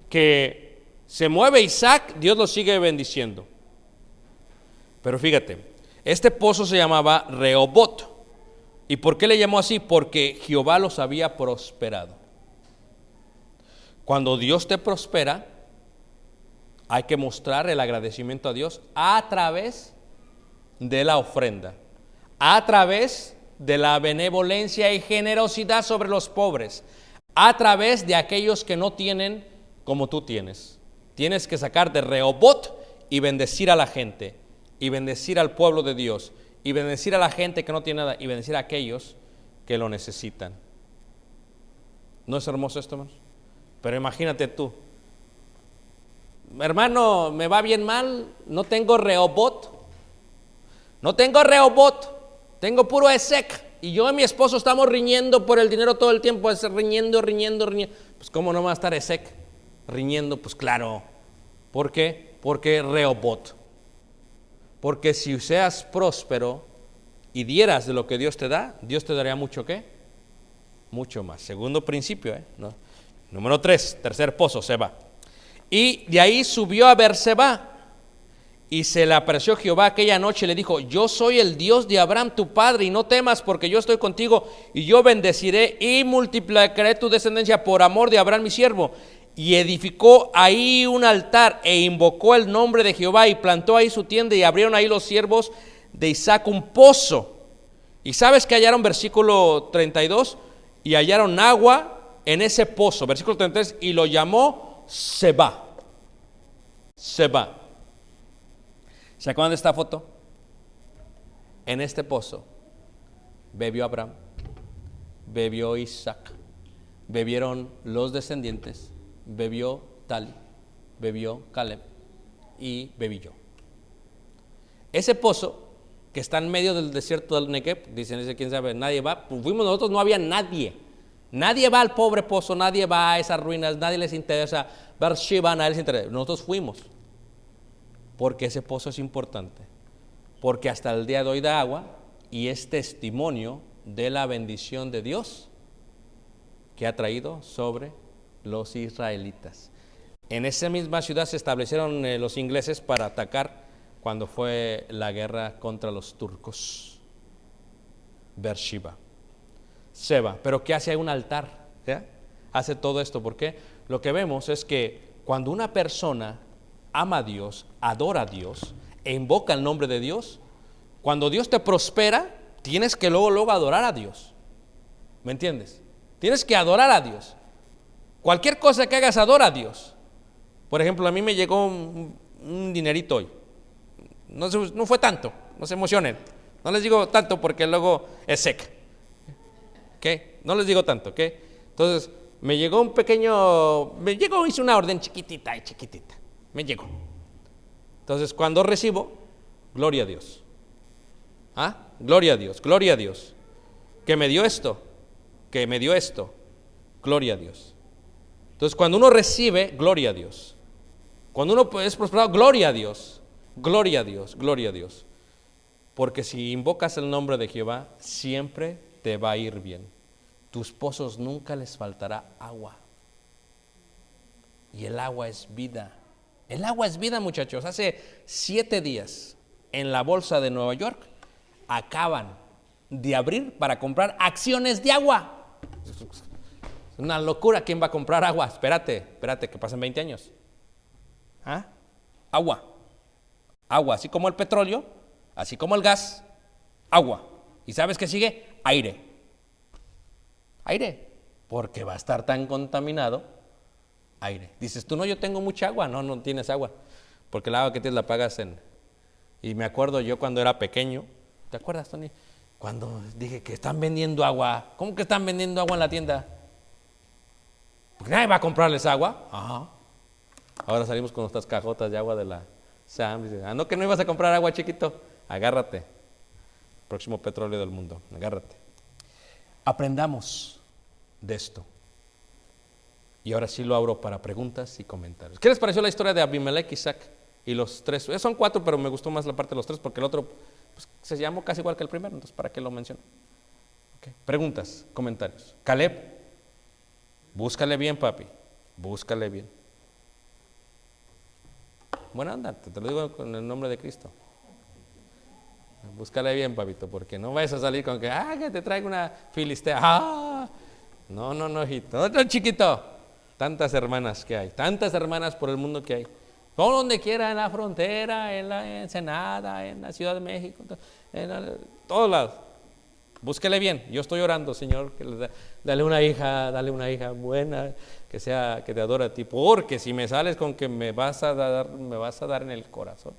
Que se mueve Isaac, Dios lo sigue bendiciendo. Pero fíjate, este pozo se llamaba Rehobot. ¿Y por qué le llamó así? Porque Jehová los había prosperado. Cuando Dios te prospera, hay que mostrar el agradecimiento a Dios a través de la ofrenda, a través de la benevolencia y generosidad sobre los pobres, a través de aquellos que no tienen como tú tienes. Tienes que sacar de Rehobot y bendecir a la gente, y bendecir al pueblo de Dios, y bendecir a la gente que no tiene nada, y bendecir a aquellos que lo necesitan. ¿No es hermoso esto, hermanos? Pero imagínate tú, hermano, me va bien mal, no tengo Rehobot, tengo puro Esek, y yo y mi esposo estamos riñendo por el dinero todo el tiempo, riñendo. Pues ¿cómo no va a estar Esek riñendo? Pues claro. ¿Por qué? Porque Rehobot. Porque si seas próspero y dieras de lo que Dios te da, Dios te daría mucho, ¿qué? Mucho más. Segundo principio, ¿no? Número 3, tercer pozo, Seba. Y de ahí subió a Beerseba, y se le apareció Jehová aquella noche y le dijo: yo soy el Dios de Abraham tu padre, y no temas, porque yo estoy contigo, y yo bendeciré y multiplicaré tu descendencia por amor de Abraham mi siervo. Y edificó ahí un altar e invocó el nombre de Jehová, y plantó ahí su tienda, y abrieron ahí los siervos de Isaac un pozo. Y sabes que hallaron, versículo 32, y hallaron agua en ese pozo, versículo 33, y lo llamó Seba. ¿Se acuerdan de esta foto? En este pozo bebió Abraham, bebió Isaac, bebieron los descendientes, bebió Tali, bebió Caleb y bebí yo. Ese pozo que está en medio del desierto del Negev, dicen, quién sabe, nadie va, pues fuimos nosotros, no había nadie. Nadie va al pobre pozo, nadie va a esas ruinas, nadie les interesa Beersheba, nadie les interesa. Nosotros fuimos, porque ese pozo es importante, porque hasta el día de hoy da agua y es testimonio de la bendición de Dios que ha traído sobre los israelitas. En esa misma ciudad se establecieron los ingleses para atacar cuando fue la guerra contra los turcos. Beersheba. Seba. Pero ¿qué hace? Hay un altar. ¿Ya? Hace todo esto. ¿Por qué? Lo que vemos es que cuando una persona ama a Dios, adora a Dios e invoca el nombre de Dios, cuando Dios te prospera, tienes que luego adorar a Dios. ¿Me entiendes? Tienes que adorar a Dios. Cualquier cosa que hagas, adora a Dios. Por ejemplo, a mí me llegó un dinerito hoy. No fue tanto, no se emocionen. No les digo tanto porque luego es sec. ¿Ok? No les digo tanto, ¿ok? Entonces, me llegó hice una orden chiquitita. Me llegó. Entonces, cuando recibo, gloria a Dios. Gloria a Dios, gloria a Dios. Que me dio esto, gloria a Dios. Entonces, cuando uno recibe, gloria a Dios. Cuando uno es prosperado, gloria a Dios, gloria a Dios, gloria a Dios. Porque si invocas el nombre de Jehová, siempre te va a ir bien. Tus pozos nunca les faltará agua. Y el agua es vida. El agua es vida, muchachos. Hace 7 días en la bolsa de Nueva York acaban de abrir para comprar acciones de agua. Es una locura. ¿Quién va a comprar agua? Espérate, que pasen 20 años. Agua, así como el petróleo, así como el gas, agua. ¿Y sabes qué sigue? Aire, porque va a estar tan contaminado. Aire. Dices tú, no, yo tengo mucha agua. No tienes agua, porque el agua que tienes la pagas Y me acuerdo yo cuando era pequeño, ¿te acuerdas, Tony? Cuando dije que están vendiendo agua. ¿Cómo que están vendiendo agua en la tienda? Porque nadie va a comprarles agua. Ajá. Ahora salimos con nuestras cajotas de agua de la SAM. Dice, no, que no ibas a comprar agua, chiquito. Agárrate. Próximo petróleo del mundo. Agárrate. Aprendamos de esto. Y ahora sí lo abro para preguntas y comentarios. ¿Qué les pareció la historia de Abimelech, Isaac y los 3? Son 4, pero me gustó más la parte de los 3 porque el otro pues, se llamó casi igual que el primero. Entonces, ¿para qué lo menciono? Okay. Preguntas, comentarios. Caleb, búscale bien, papi. Búscale bien. Buena onda, te lo digo con el nombre de Cristo. Búscale bien, papito, porque no vayas a salir con que te traigo una filistea. No, hijito. No, chiquito. Tantas hermanas que hay, tantas hermanas por el mundo que hay. Por donde quiera, en la frontera, en la Ensenada, en la Ciudad de México, en todos lados. Búsquele bien. Yo estoy orando, Señor, que dale una hija buena, que te adore a ti, porque si me sales con que me vas a dar en el corazón.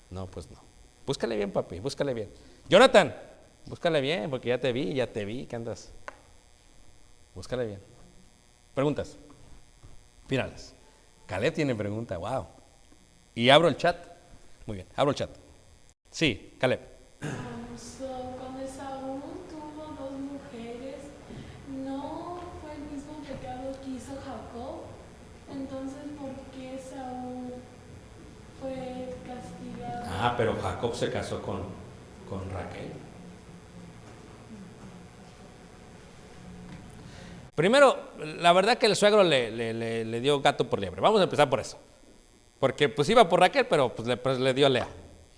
No, pues no. Búscale bien, papi, búscale bien. Jonathan, búscale bien, porque ya te vi, que andas. Búscale bien. Preguntas finales. Caleb tiene pregunta, wow. Y abro el chat. Muy bien, abro el chat. Sí, Caleb. Cuando Esaú tuvo 2 mujeres, ¿no fue el mismo pecado que hizo Jacob? Entonces, ¿por qué Esaú fue castigado? Pero Jacob se casó con Raquel. Primero, la verdad que el suegro le dio gato por liebre. Vamos a empezar por eso. Porque pues iba por Raquel, pero pues le dio a Lea.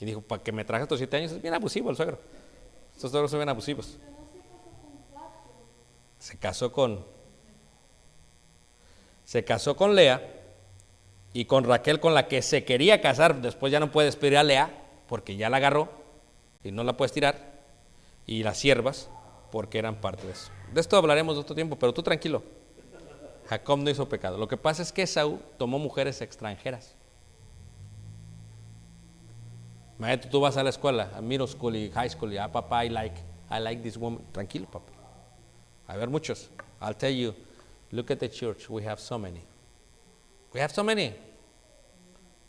Y dijo, para que me traje estos 7 años, es bien abusivo el suegro. Estos suegros son bien abusivos. Se casó con Lea y con Raquel, con la que se quería casar. Después ya no puede despedir a Lea porque ya la agarró y no la puedes tirar. Y las siervas, porque eran parte de eso. De esto hablaremos de otro tiempo, pero tú tranquilo. Jacob no hizo pecado. Lo que pasa es que Esaú tomó mujeres extranjeras. Imagínate, tú vas a la escuela, a middle school y high school, y papá, I like this woman. Tranquilo, papá. A ver, muchos. I'll tell you, look at the church, we have so many.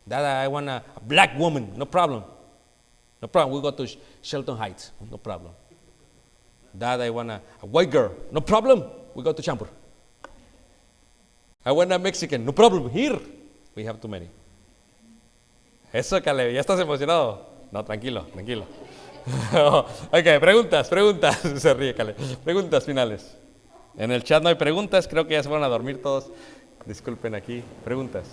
Dad, I want a black woman, no problem. We go to Shelton Heights, no problem. Dad, I want a white girl, no problem. We go to Champur. I want a Mexican, no problem. Here, we have too many. Eso, Caleb, ¿ya estás emocionado? No, tranquilo. Ok, preguntas. Se ríe, Caleb. Preguntas finales. En el chat no hay preguntas, creo que ya se van a dormir todos. Disculpen aquí. Preguntas.